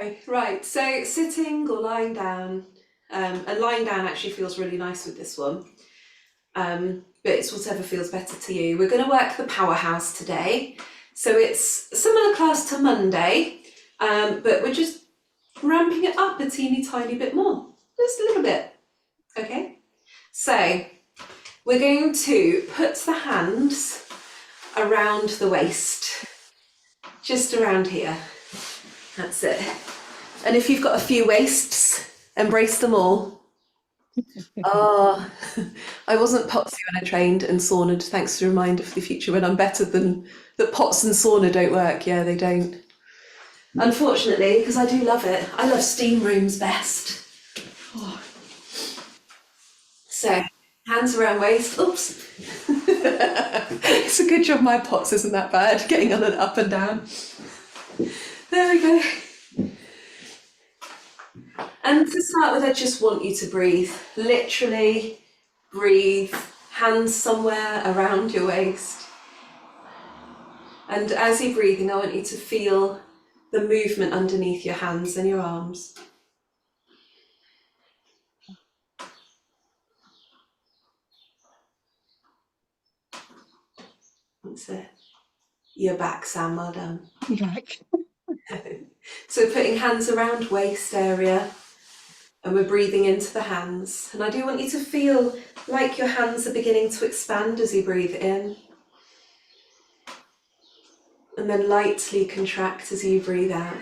Okay, right, so sitting or lying down, and lying down actually feels really nice with this one, but it's whatever feels better to you. We're going to work the powerhouse today. So it's a similar class to Monday, but we're just ramping it up a teeny tiny bit more, just a little bit, okay? So we're going to put the hands around the waist, just around here. That's it. And if you've got a few waists, embrace them all. Oh, I wasn't potsy when I trained and saunaed. Thanks for the reminder for the future when I'm better than that. Pots and sauna don't work. Yeah, they don't. Unfortunately, because I do love it. I love steam rooms best. Oh. So, hands around waist. Oops. It's a good job my pots isn't that bad, getting on and up and down. There we go. And to start with, I just want you to breathe. Literally breathe, hands somewhere around your waist. And as you're breathing, I want you to feel the movement underneath your hands and your arms. That's it. Your back, Sam, well done. Back. So putting hands around waist area, and we're breathing into the hands. And I do want you to feel like your hands are beginning to expand as you breathe in. And then lightly contract as you breathe out.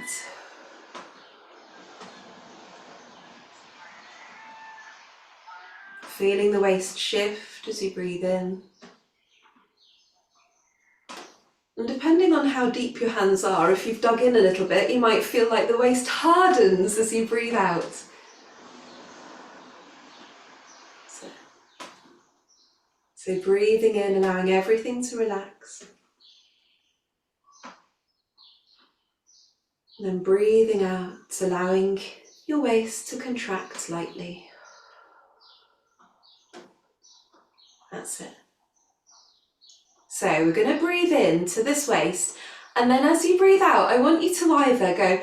Feeling the waist shift as you breathe in. And depending on how deep your hands are, if you've dug in a little bit, you might feel like the waist hardens as you breathe out. So breathing in, allowing everything to relax. And then breathing out, allowing your waist to contract slightly. That's it. So we're going to breathe into this waist, and then as you breathe out, I want you to either go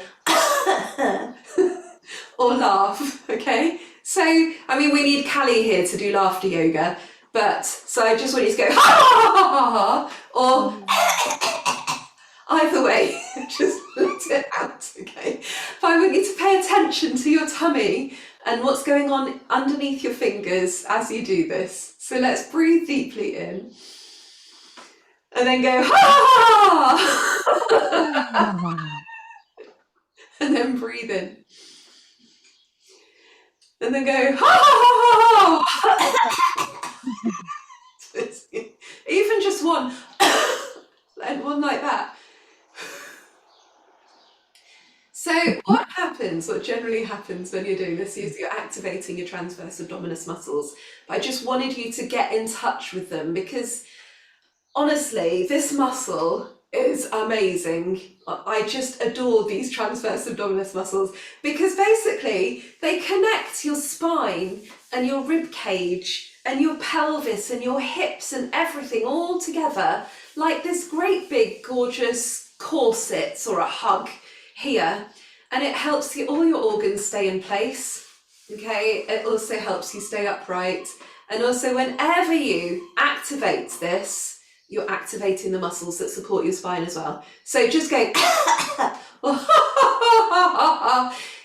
or laugh, okay? So, I mean, we need Callie here to do laughter yoga, but so I just want you to go ha ha ha ha, or either way, just let it out, okay? But I want you to pay attention to your tummy and what's going on underneath your fingers as you do this. So let's breathe deeply in. And then go, ha! And then breathe in. And then go, ha! Even just one, and one like that. So what generally happens when you're doing this is you're activating your transverse abdominis muscles. But I just wanted you to get in touch with them because honestly, this muscle is amazing. I just adore these transverse abdominis muscles because basically they connect your spine and your rib cage and your pelvis and your hips and everything all together like this great big gorgeous corset or a hug here, and it helps all your organs stay in place. Okay, it also helps you stay upright, and also whenever you activate this, you're activating the muscles that support your spine as well. So just go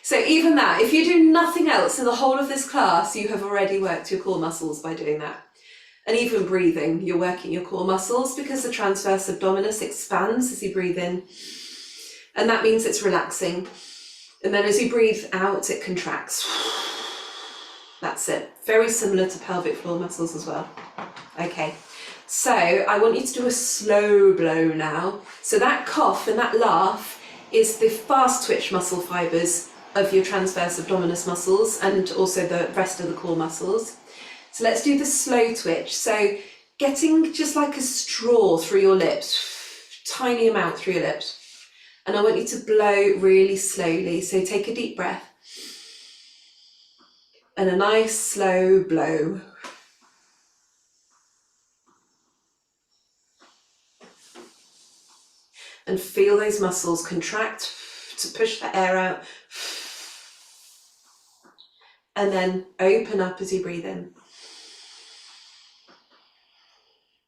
so even that, if you do nothing else in the whole of this class, you have already worked your core muscles by doing that. And even breathing, you're working your core muscles because the transverse abdominis expands as you breathe in. And that means it's relaxing. And then as you breathe out, it contracts. That's it. Very similar to pelvic floor muscles as well. Okay. So I want you to do a slow blow now. So that cough and that laugh is the fast twitch muscle fibers of your transverse abdominis muscles and also the rest of the core muscles. So let's do the slow twitch. So getting just like a straw through your lips, tiny amount through your lips. And I want you to blow really slowly. So take a deep breath. And a nice slow blow. And feel those muscles contract to push the air out and then open up as you breathe in.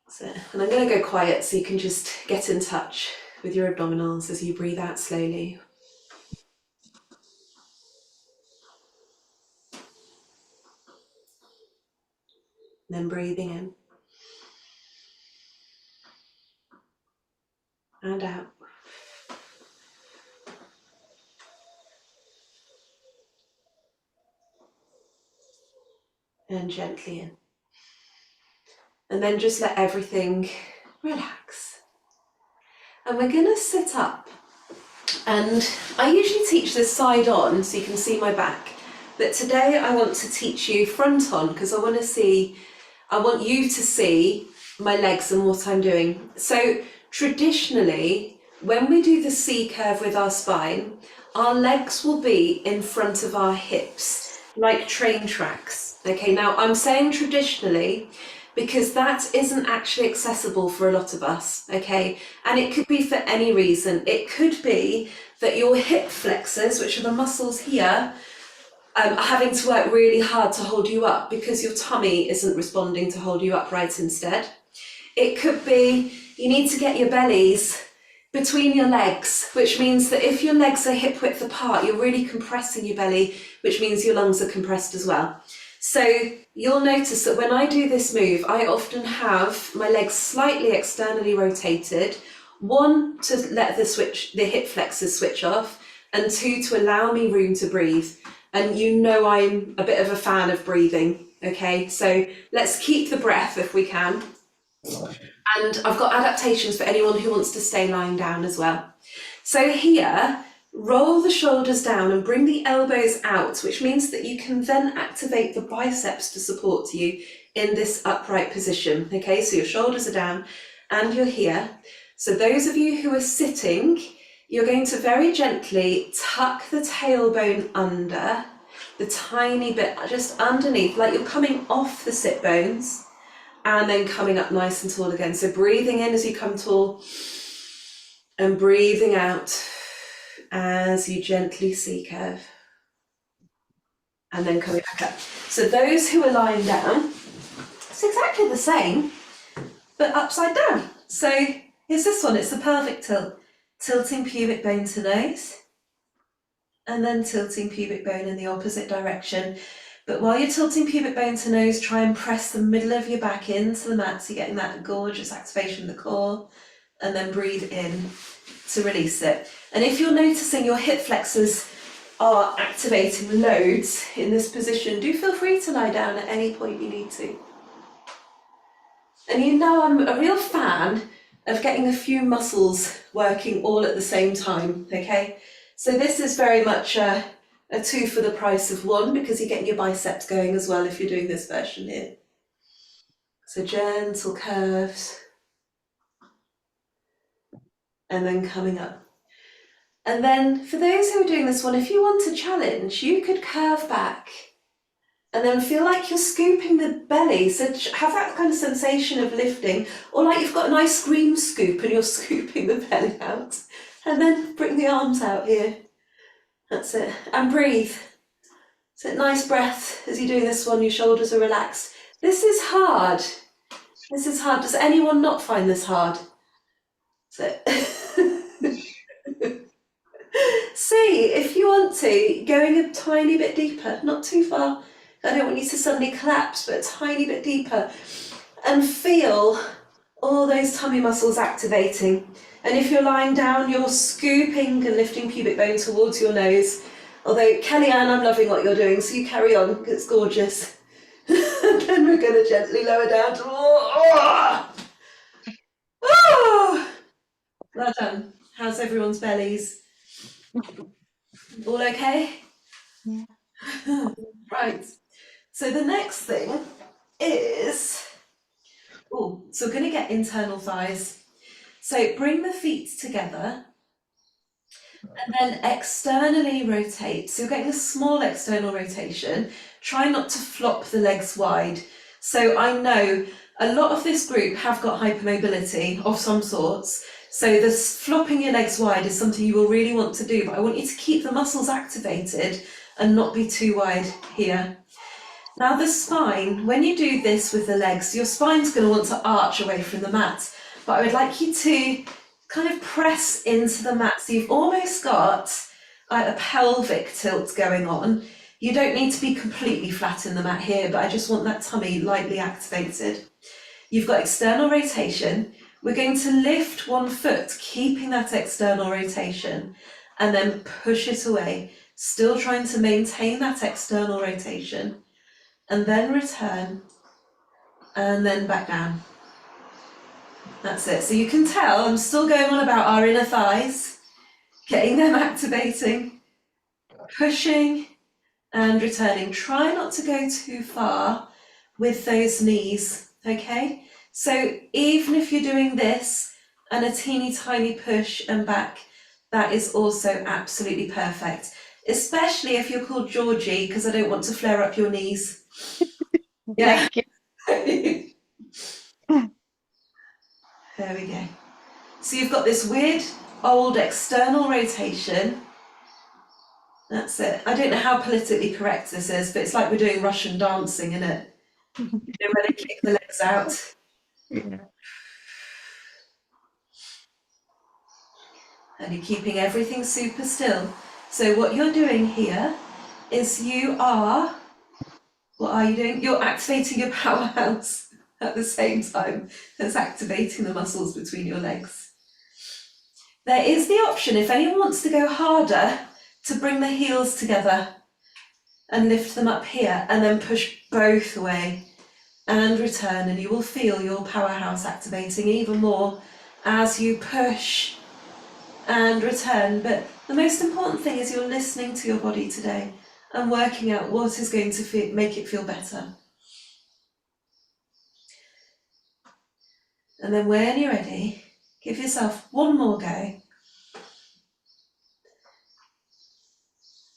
That's it. And I'm going to go quiet so you can just get in touch with your abdominals as you breathe out slowly. And then breathing in and out. And gently in. And then just let everything relax. And we're going to sit up. And I usually teach this side on so you can see my back. But today I want to teach you front on because I want you to see my legs and what I'm doing. So traditionally, when we do the C curve with our spine, our legs will be in front of our hips, like train tracks. Okay, now I'm saying traditionally because that isn't actually accessible for a lot of us, okay? And it could be for any reason. It could be that your hip flexors, which are the muscles here, are having to work really hard to hold you up because your tummy isn't responding to hold you upright instead. It could be you need to get your bellies between your legs, which means that if your legs are hip width apart, you're really compressing your belly, which means your lungs are compressed as well. So you'll notice that when I do this move, I often have my legs slightly externally rotated, one, to let the hip flexors switch off, and two, to allow me room to breathe. And you know I'm a bit of a fan of breathing, okay? So let's keep the breath if we can. And I've got adaptations for anyone who wants to stay lying down as well. So here, roll the shoulders down and bring the elbows out, which means that you can then activate the biceps to support you in this upright position. Okay, so your shoulders are down and you're here. So those of you who are sitting, you're going to very gently tuck the tailbone under, the tiny bit just underneath, like you're coming off the sit bones and then coming up nice and tall again. So breathing in as you come tall and breathing out as you gently C-curve, and then coming back up. So those who are lying down, it's exactly the same, but upside down. So here's this one, it's the pelvic tilt. Tilting pubic bone to nose, and then tilting pubic bone in the opposite direction. But while you're tilting pubic bone to nose, try and press the middle of your back into the mat, so you're getting that gorgeous activation of the core, and then breathe in to release it. And if you're noticing your hip flexors are activating loads in this position, do feel free to lie down at any point you need to. And you know I'm a real fan of getting a few muscles working all at the same time, okay? So this is very much a two for the price of one because you're getting your biceps going as well if you're doing this version here. So gentle curves. And then coming up. And then for those who are doing this one, if you want a challenge, you could curve back and then feel like you're scooping the belly. So have that kind of sensation of lifting, or like you've got an ice cream scoop and you're scooping the belly out. And then bring the arms out here. That's it. And breathe. So nice breath as you're doing this one, your shoulders are relaxed. This is hard. This is hard. Does anyone not find this hard? So see, if you want to, going a tiny bit deeper, not too far. I don't want you to suddenly collapse, but a tiny bit deeper. And feel all those tummy muscles activating. And if you're lying down, you're scooping and lifting pubic bone towards your nose. Although, Kellyanne, I'm loving what you're doing, so you carry on, it's gorgeous. And then we're going to gently lower down to... Well done. How's everyone's bellies? All okay? Yeah. Right. So the next thing is... so we're going to get internal thighs. So bring the feet together and then externally rotate. So you're getting a small external rotation. Try not to flop the legs wide. So I know a lot of this group have got hypermobility of some sorts. So this flopping your legs wide is something you will really want to do, but I want you to keep the muscles activated and not be too wide here. Now the spine, when you do this with the legs, your spine's going to want to arch away from the mat, but I would like you to kind of press into the mat, so you've almost got a pelvic tilt going on. You don't need to be completely flat in the mat here, but I just want that tummy lightly activated. You've got external rotation. We're going to lift one foot, keeping that external rotation, and then push it away, still trying to maintain that external rotation, and then return, and then back down. That's it. So you can tell I'm still going on about our inner thighs, getting them activating, pushing and returning. Try not to go too far with those knees, okay? So even if you're doing this and a teeny tiny push and back, that is also absolutely perfect, especially if you're called Georgie, because I don't want to flare up your knees. Yeah. Thank you. There we go. So you've got this weird old external rotation. That's it. I don't know how politically correct this is, but it's like we're doing Russian dancing, isn't it? You know, where they kick the legs out. Yeah. And you're keeping everything super still. So what you're doing here is what are you doing? You're activating your powerhouse at the same time as activating the muscles between your legs. There is the option, if anyone wants to go harder, to bring the heels together and lift them up here and then push both away and return, and you will feel your powerhouse activating even more as you push and return. But the most important thing is you're listening to your body today and working out what is going to make it feel better. And then when you're ready, give yourself one more go.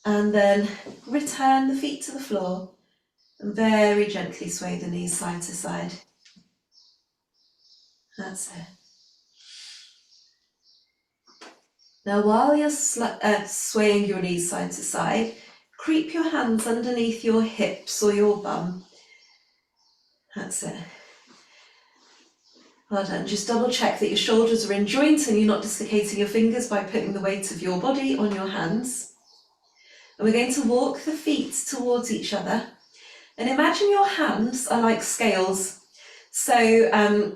And then return the feet to the floor and very gently sway the knees side to side. That's it. Now while you're swaying your knees side to side, creep your hands underneath your hips or your bum. That's it. Well done. Just double check that your shoulders are in joint and you're not dislocating your fingers by putting the weight of your body on your hands. And we're going to walk the feet towards each other. And imagine your hands are like scales. So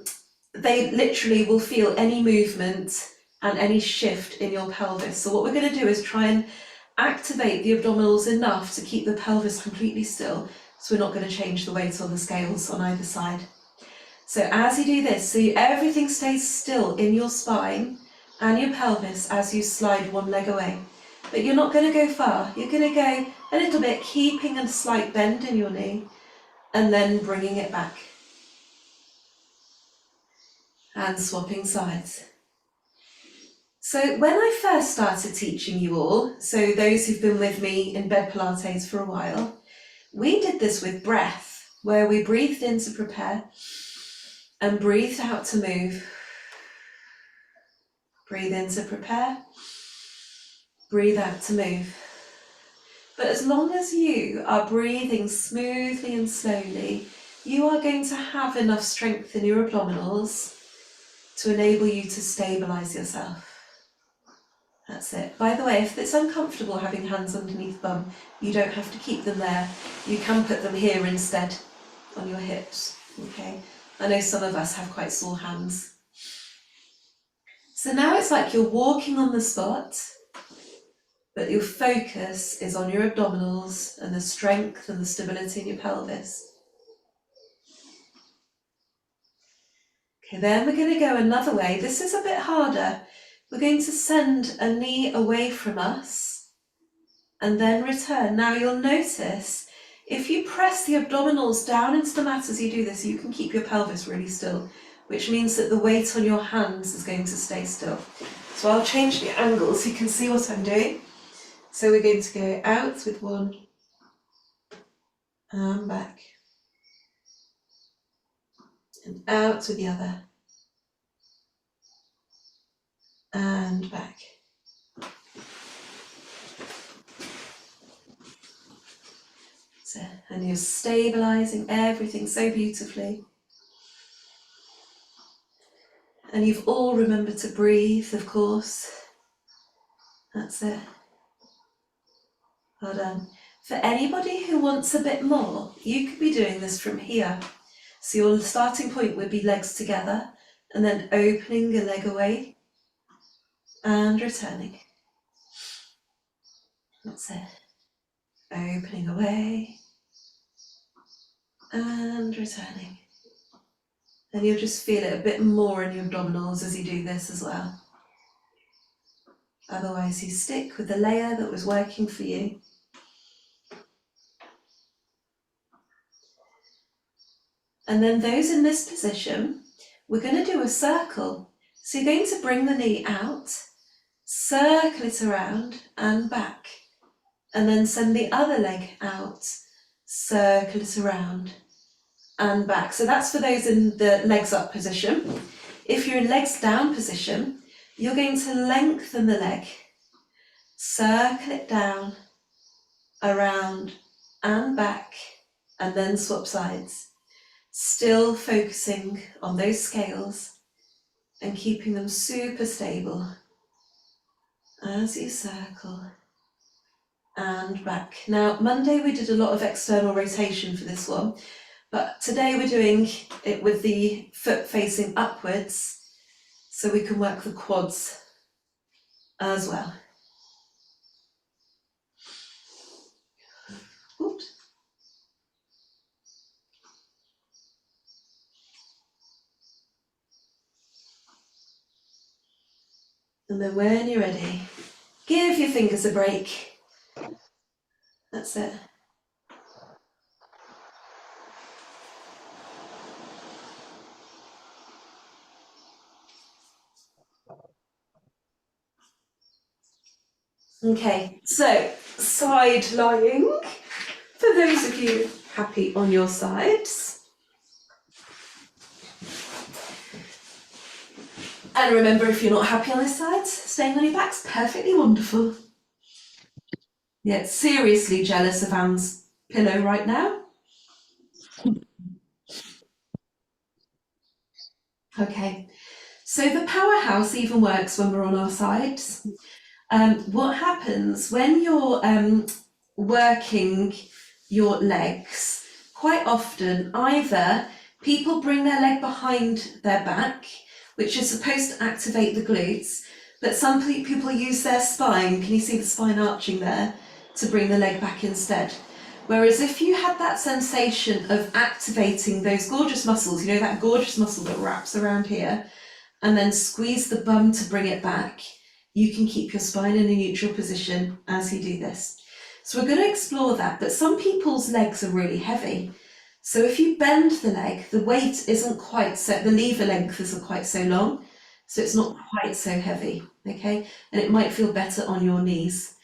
they literally will feel any movement and any shift in your pelvis. So what we're going to do is try and activate the abdominals enough to keep the pelvis completely still. So we're not going to change the weight on the scales on either side. So as you do this, so everything stays still in your spine and your pelvis as you slide one leg away. But you're not going to go far. You're going to go a little bit, keeping a slight bend in your knee and then bringing it back. And swapping sides. So when I first started teaching you all, so those who've been with me in bed Pilates for a while, we did this with breath, where we breathed in to prepare and breathed out to move. Breathe in to prepare, breathe out to move. But as long as you are breathing smoothly and slowly, you are going to have enough strength in your abdominals to enable you to stabilize yourself. That's it. By the way, if it's uncomfortable having hands underneath bum, you don't have to keep them there. You can put them here instead, on your hips, okay? I know some of us have quite sore hands. So now it's like you're walking on the spot, but your focus is on your abdominals and the strength and the stability in your pelvis. Okay, then we're going to go another way. This is a bit harder. We're going to send a knee away from us and then return. Now you'll notice if you press the abdominals down into the mat as you do this, you can keep your pelvis really still, which means that the weight on your hands is going to stay still. So I'll change the angle so you can see what I'm doing. So we're going to go out with one and back, and out with the other, and back. So, and you're stabilising everything so beautifully. And you've all remembered to breathe, of course. That's it. Well done. For anybody who wants a bit more, you could be doing this from here. So your starting point would be legs together, and then opening a leg away and returning. That's it. Opening away and returning. And you'll just feel it a bit more in your abdominals as you do this as well. Otherwise, you stick with the layer that was working for you. And then those in this position, we're going to do a circle. So you're going to bring the knee out, circle it around and back, and then send the other leg out, circle it around and back. So that's for those in the legs up position. If you're in legs down position, you're going to lengthen the leg, circle it down, around and back, and then swap sides. Still focusing on those scales and keeping them super stable as you circle and back. Now, Monday we did a lot of external rotation for this one, but today we're doing it with the foot facing upwards so we can work the quads as well. Oops. And then when you're ready, give your fingers a break. That's it. Okay, so side lying, for those of you happy on your sides. And remember, if you're not happy on this side, staying on your back's perfectly wonderful. Yeah, seriously jealous of Anne's pillow right now. Okay, so the powerhouse even works when we're on our sides. What happens when you're working your legs, quite often either people bring their leg behind their back, which is supposed to activate the glutes, but some people use their spine, can you see the spine arching there, to bring the leg back instead. Whereas if you had that sensation of activating those gorgeous muscles, you know, that gorgeous muscle that wraps around here, and then squeeze the bum to bring it back, you can keep your spine in a neutral position as you do this. So we're going to explore that, but some people's legs are really heavy. So if you bend the leg, the weight isn't quite so, the lever length isn't quite so long, so it's not quite so heavy, okay? And it might feel better on your knees.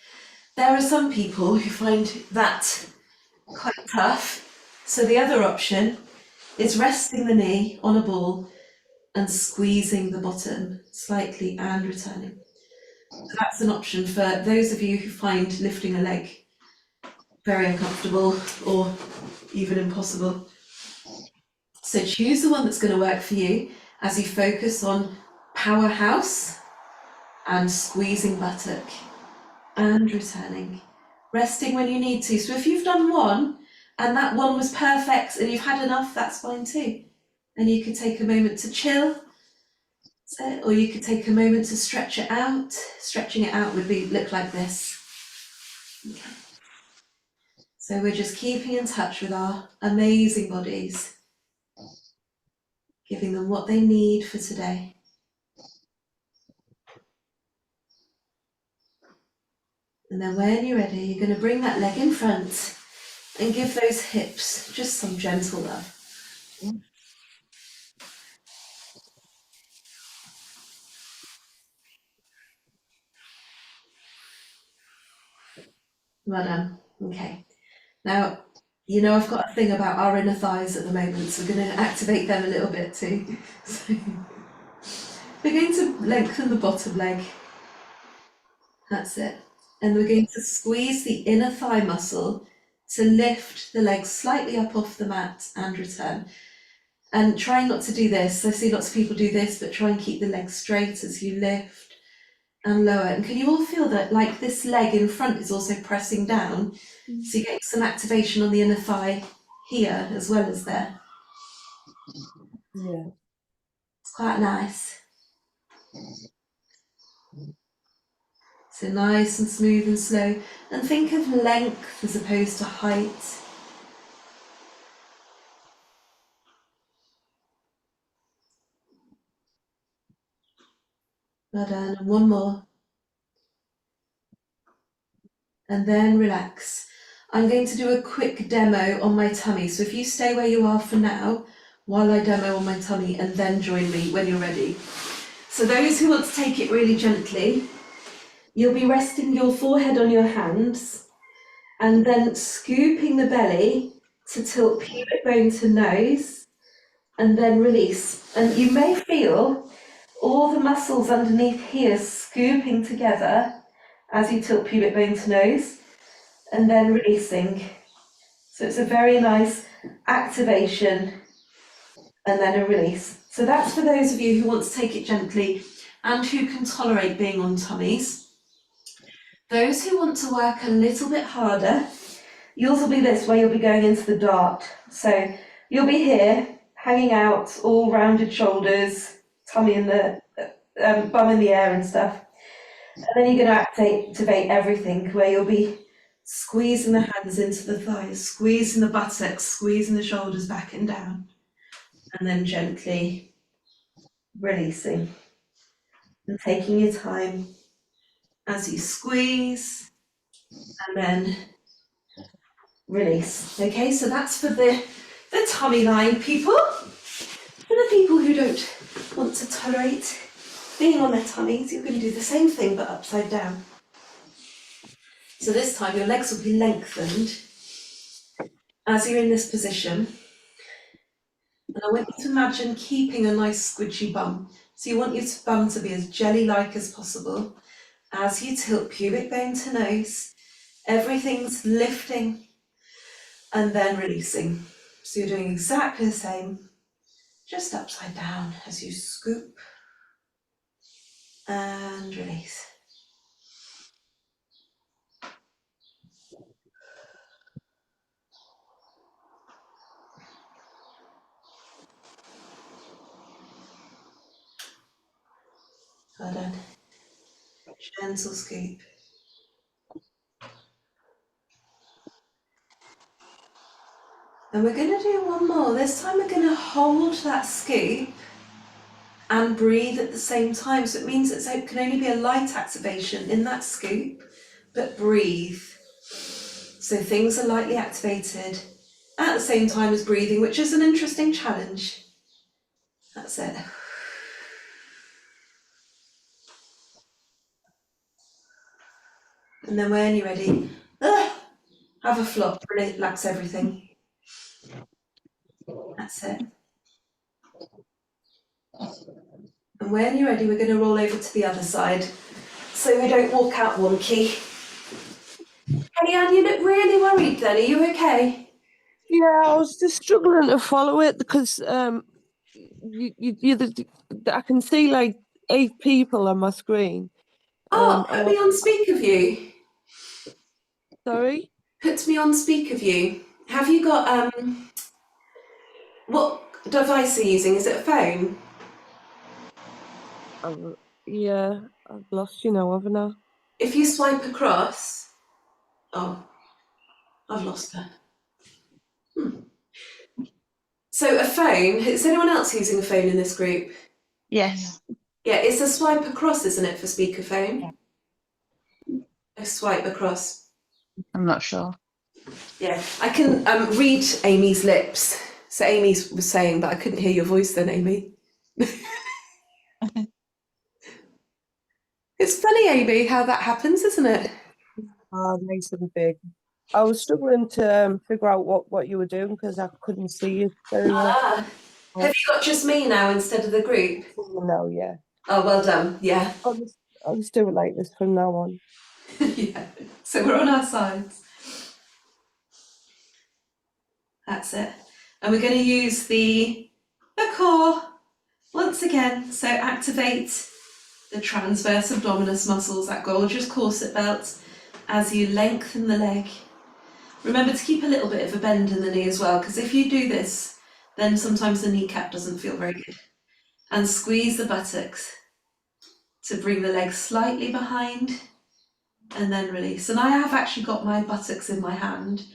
There are some people who find that quite tough. So the other option is resting the knee on a ball and squeezing the bottom slightly and returning. So that's an option for those of you who find lifting a leg very uncomfortable or even impossible. So choose the one that's going to work for you as you focus on powerhouse and squeezing buttock and returning. Resting when you need to. So if you've done one and that one was perfect and you've had enough, that's fine too. And you could take a moment to chill, or you could take a moment to stretch it out. Stretching it out would look like this. Okay. So we're just keeping in touch with our amazing bodies, giving them what they need for today. And then when you're ready, you're going to bring that leg in front and give those hips just some gentle love. Well done. Okay. Now, you know I've got a thing about our inner thighs at the moment, so we're going to activate them a little bit too. So we're going to lengthen the bottom leg. That's it. And we're going to squeeze the inner thigh muscle to lift the legs slightly up off the mat and return. And try not to do this. I see lots of people do this, but try and keep the legs straight as you lift and lower. And can you all feel that, like, this leg in front is also pressing down? So you're getting some activation on the inner thigh here as well as there. Yeah. It's quite nice. So nice and smooth and slow. And think of length as opposed to height. Well done. And one more. And then relax. I'm going to do a quick demo on my tummy. So if you stay where you are for now, while I demo on my tummy, and then join me when you're ready. So those who want to take it really gently, you'll be resting your forehead on your hands and then scooping the belly to tilt pubic bone to nose and then release. And you may feel all the muscles underneath here scooping together as you tilt pubic bone to nose and then releasing. So it's a very nice activation and then a release. So that's for those of you who want to take it gently and who can tolerate being on tummies. Those who want to work a little bit harder, yours will be this, where you'll be going into the dart. So you'll be here, hanging out, all rounded shoulders, tummy in the, bum in the air and stuff. And then you're going to activate everything, where you'll be squeezing the hands into the thighs, squeezing the buttocks, squeezing the shoulders back and down, and then gently releasing and taking your time as you squeeze and then release. Okay, so that's for the tummy line people. For the people who don't want to tolerate being on their tummies, you're going to do the same thing but upside down. So this time your legs will be lengthened as you're in this position. And I want you to imagine keeping a nice squidgy bum. So you want your bum to be as jelly-like as possible. As you tilt pubic bone to nose, everything's lifting and then releasing. So you're doing exactly the same, just upside down as you scoop and release. Well done. Gentle scoop. And we're going to do one more. This time we're going to hold that scoop and breathe at the same time. So it means it can only be a light activation in that scoop, but breathe. So things are lightly activated at the same time as breathing, which is an interesting challenge. That's it. And then when you're ready, have a flop, relax everything. That's it. And when you're ready, we're going to roll over to the other side so we don't walk out wonky. Kellyanne, you look really worried then. Are you okay? Yeah, I was just struggling to follow it because I can see like 8 people on my screen. Oh, put me on speaker view. Sorry? Put me on speaker view. Have you got, what device are you using? Is it a phone? Yeah, I've lost you now, haven't I? If you swipe across, oh, I've lost her. So a phone, is anyone else using a phone in this group? Yes. Yeah, it's a swipe across, isn't it, for speakerphone? A swipe across. I'm not sure. Yeah, I can read Amy's lips. So Amy was saying, but I couldn't hear your voice then, Amy. It's funny, Amy, how that happens, isn't it? Nice and big. I was struggling to figure out what you were doing because I couldn't see you very well. Have you got just me now instead of the group? No, yeah. Oh, well done, yeah. I'll just do it like this from now on. Yeah, so we're on our sides. That's it. And we're going to use the core once again. So activate the transverse abdominis muscles, that gorgeous corset belt, as you lengthen the leg. Remember to keep a little bit of a bend in the knee as well, because if you do this, then sometimes the kneecap doesn't feel very good. And squeeze the buttocks to bring the legs slightly behind and then release. And I have actually got my buttocks in my hand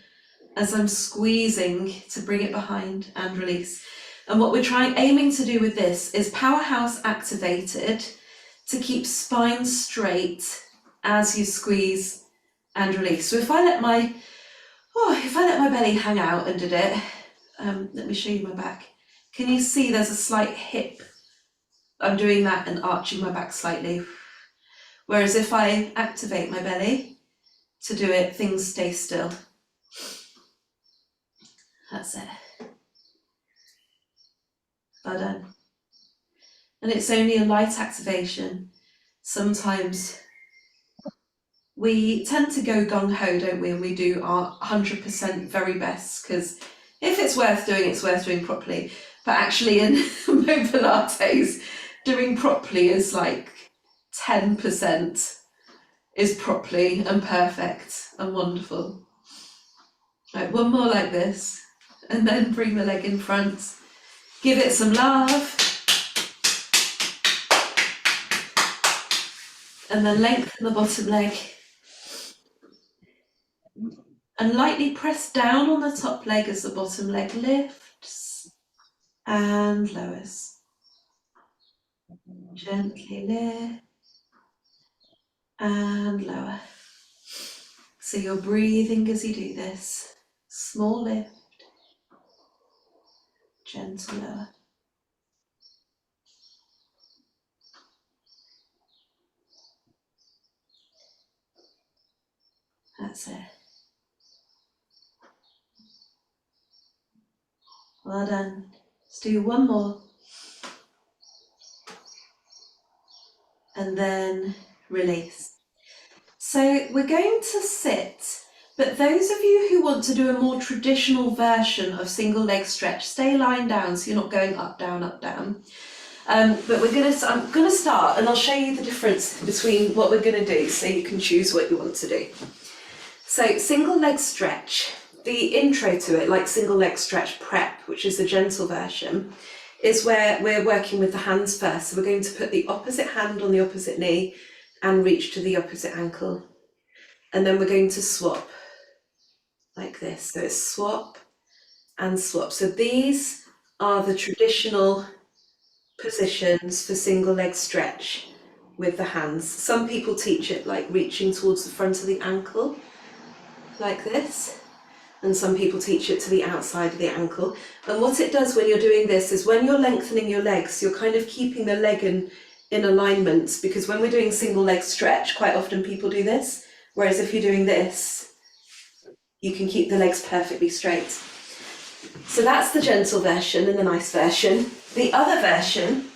as I'm squeezing to bring it behind and release. And what we're aiming to do with this is powerhouse activated to keep spine straight as you squeeze and release. So if I let my belly hang out and did it, let me show you my back. Can you see there's a slight hip? I'm doing that and arching my back slightly. Whereas if I activate my belly to do it, things stay still. That's it. Well done. And it's only a light activation. Sometimes we tend to go gung-ho, don't we? And we do our 100% very best, because if it's worth doing properly. But actually in Pilates, doing properly is like 10% is properly and perfect and wonderful. Right, one more like this, and then bring the leg in front. Give it some love. And then lengthen the bottom leg. And lightly press down on the top leg as the bottom leg lifts and lowers. Gently lift and lower. So you're breathing as you do this. Small lift, gentle lower. That's it. Well done. Let's do one more. And then release. So we're going to sit, but those of you who want to do a more traditional version of single leg stretch, stay lying down so you're not going up, down, up, down. But I'm going to start and I'll show you the difference between what we're going to do so you can choose what you want to do. So single leg stretch, the intro to it, like single leg stretch prep, which is the gentle version, is where we're working with the hands first. So we're going to put the opposite hand on the opposite knee and reach to the opposite ankle. And then we're going to swap like this. So it's swap and swap. So these are the traditional positions for single leg stretch with the hands. Some people teach it like reaching towards the front of the ankle, like this. And some people teach it to the outside of the ankle. And what it does when you're doing this is when you're lengthening your legs, you're kind of keeping the leg in alignment, because when we're doing single leg stretch, quite often people do this. Whereas if you're doing this, you can keep the legs perfectly straight. So that's the gentle version and the nice version. The other version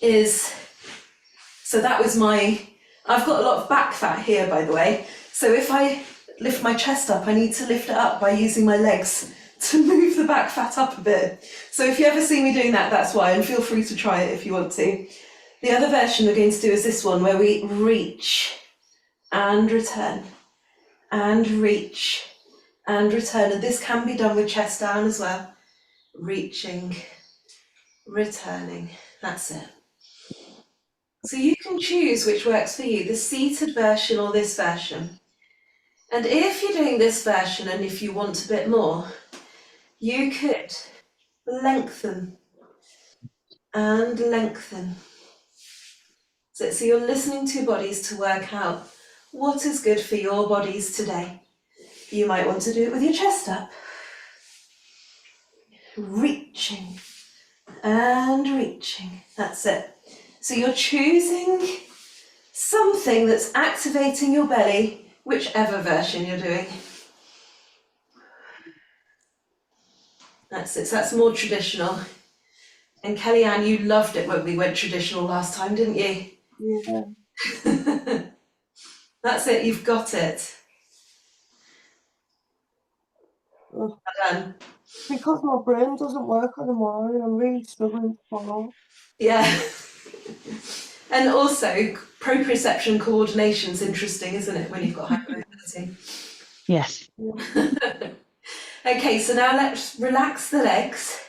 is, so that was I've got a lot of back fat here, by the way. So if I lift my chest up, I need to lift it up by using my legs to move the back fat up a bit. So if you ever see me doing that, that's why, and feel free to try it if you want to. The other version we're going to do is this one, where we reach and return, and reach and return. And this can be done with chest down as well. Reaching, returning, that's it. So you can choose which works for you, the seated version or this version. And if you're doing this version and if you want a bit more, you could lengthen and lengthen. So you're listening to your bodies to work out what is good for your bodies today. You might want to do it with your chest up. Reaching and reaching, that's it. So you're choosing something that's activating your belly, whichever version you're doing. That's it, so that's more traditional. And Kellyanne, you loved it when we went traditional last time, didn't you? Yeah. That's it, you've got it. Ugh. Done. Because my brain doesn't work in the morning, I'm really struggling to follow. Yeah. And also, proprioception coordination is interesting, isn't it, when you've got hypermobility? Yes. Okay, so now let's relax the legs,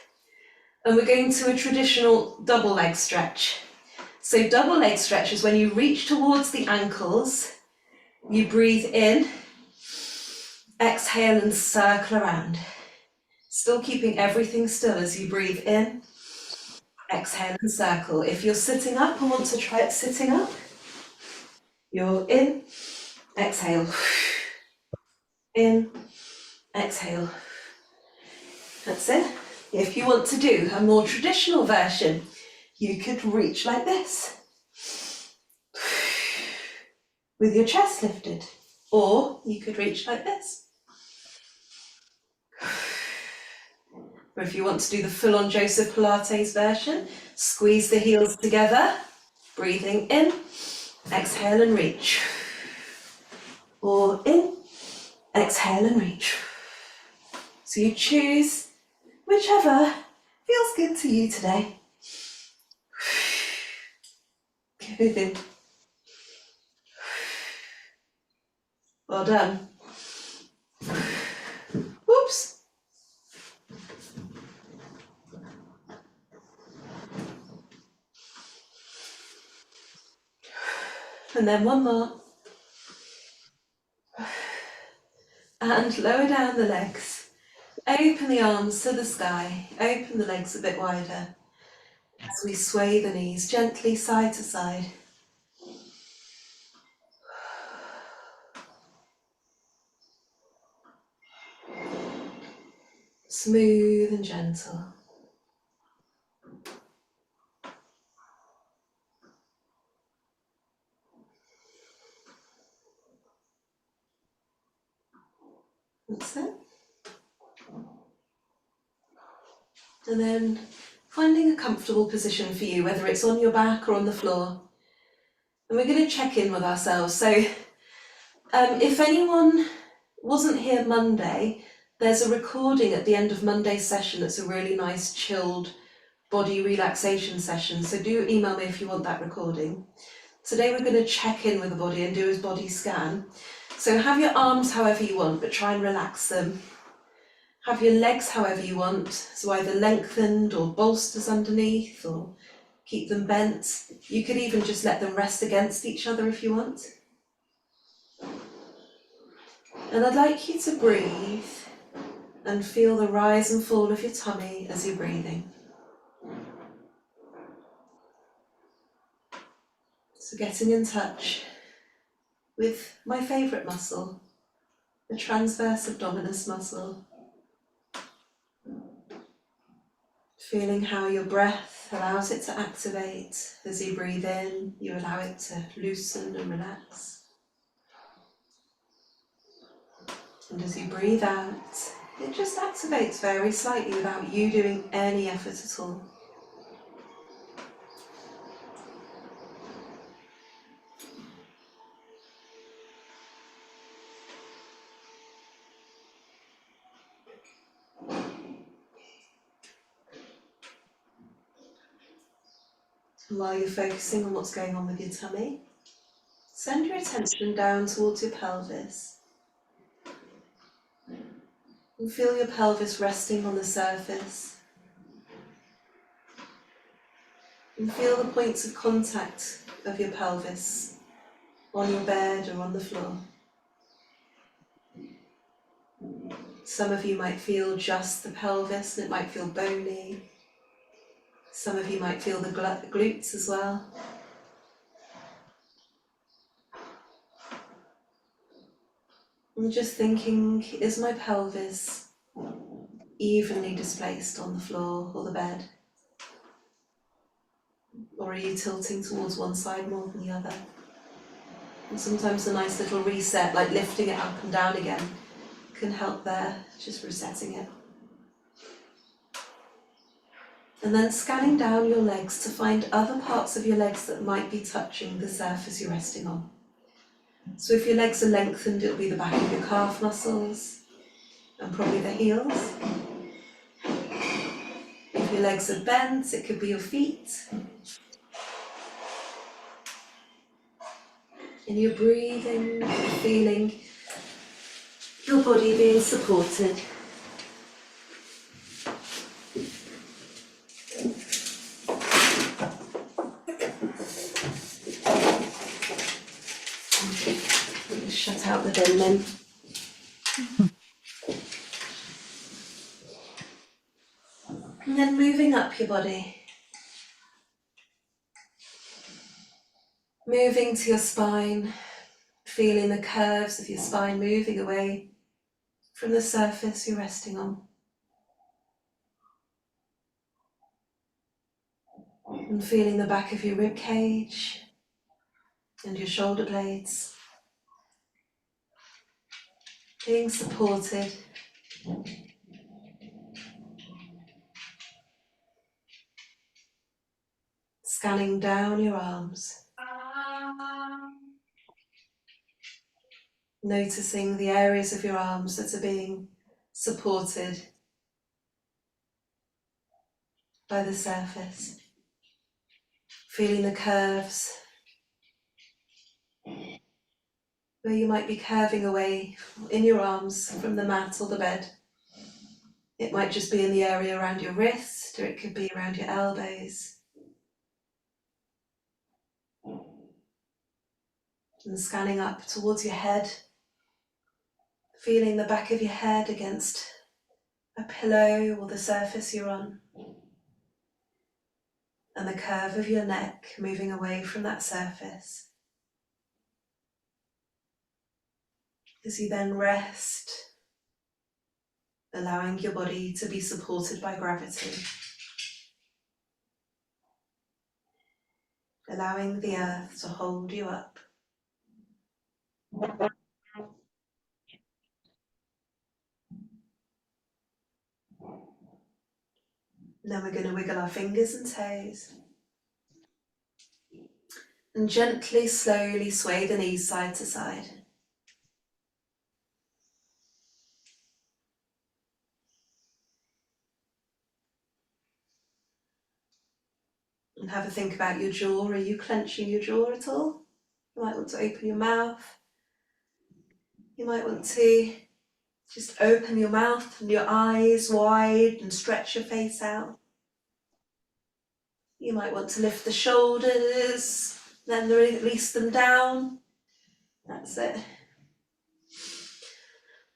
and we're going to a traditional double leg stretch. So double leg stretch is when you reach towards the ankles, you breathe in, exhale and circle around. Still keeping everything still as you breathe in, exhale and circle. If you're sitting up and want to try it sitting up, you're in, exhale, in, exhale. That's it. If you want to do a more traditional version, you could reach like this with your chest lifted, or you could reach like this. Or if you want to do the full-on Joseph Pilates version, squeeze the heels together, breathing in, exhale and reach. Or in, exhale and reach. So you choose whichever feels good to you today. Good. Well done. Whoops. And then one more. And lower down the legs. Open the arms to the sky. Open the legs a bit wider. As we sway the knees gently side to side. Smooth and gentle. That's it. And then finding a comfortable position for you, whether it's on your back or on the floor. And we're going to check in with ourselves. So if anyone wasn't here Monday, there's a recording at the end of Monday's session that's a really nice chilled body relaxation session. So do email me if you want that recording. Today we're going to check in with the body and do a body scan. So have your arms however you want, but try and relax them. Have your legs however you want, so either lengthened or bolsters underneath, or keep them bent. You could even just let them rest against each other if you want. And I'd like you to breathe and feel the rise and fall of your tummy as you're breathing. So getting in touch with my favourite muscle, the transverse abdominis muscle. Feeling how your breath allows it to activate. As you breathe in, you allow it to loosen and relax. And as you breathe out, it just activates very slightly without you doing any effort at all. And while you're focusing on what's going on with your tummy, send your attention down towards your pelvis. And feel your pelvis resting on the surface. And feel the points of contact of your pelvis on your bed or on the floor. Some of you might feel just the pelvis and it might feel bony. Some of you might feel the glutes as well. I'm just thinking, is my pelvis evenly displaced on the floor or the bed? Or are you tilting towards one side more than the other? And sometimes a nice little reset, like lifting it up and down again, can help there, just resetting it. And then scanning down your legs to find other parts of your legs that might be touching the surface you're resting on. So if your legs are lengthened, it'll be the back of your calf muscles. and probably the heels. If your legs are bent, it could be your feet. And you're breathing and feeling your body being supported. Shut out the bin then. And then moving up your body. Moving to your spine, feeling the curves of your spine moving away from the surface you're resting on. And feeling the back of your rib cage and your shoulder blades being supported. Scanning down your arms. Noticing the areas of your arms that are being supported by the surface. Feeling the curves where you might be curving away in your arms from the mat or the bed. It might just be in the area around your wrist, or it could be around your elbows. And scanning up towards your head, feeling the back of your head against a pillow or the surface you're on. And the curve of your neck moving away from that surface. As you then rest, allowing your body to be supported by gravity. Allowing the earth to hold you up. Now we're going to wiggle our fingers and toes. And gently, slowly sway the knees side to side. And have a think about your jaw. Are you clenching your jaw at all? You might want to open your mouth. You might want to just open your mouth and your eyes wide and stretch your face out. You might want to lift the shoulders, then release them down. That's it.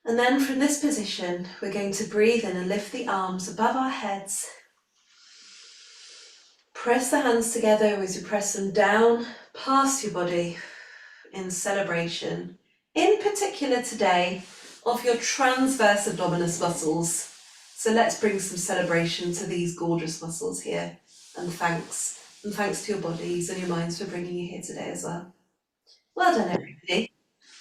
And then from this position, we're going to breathe in and lift the arms above our heads. Press the hands together as you press them down past your body in celebration. In particular today, of your transverse abdominis muscles. So let's bring some celebration to these gorgeous muscles here. And thanks. And thanks to your bodies and your minds for bringing you here today as well. Well done, everybody.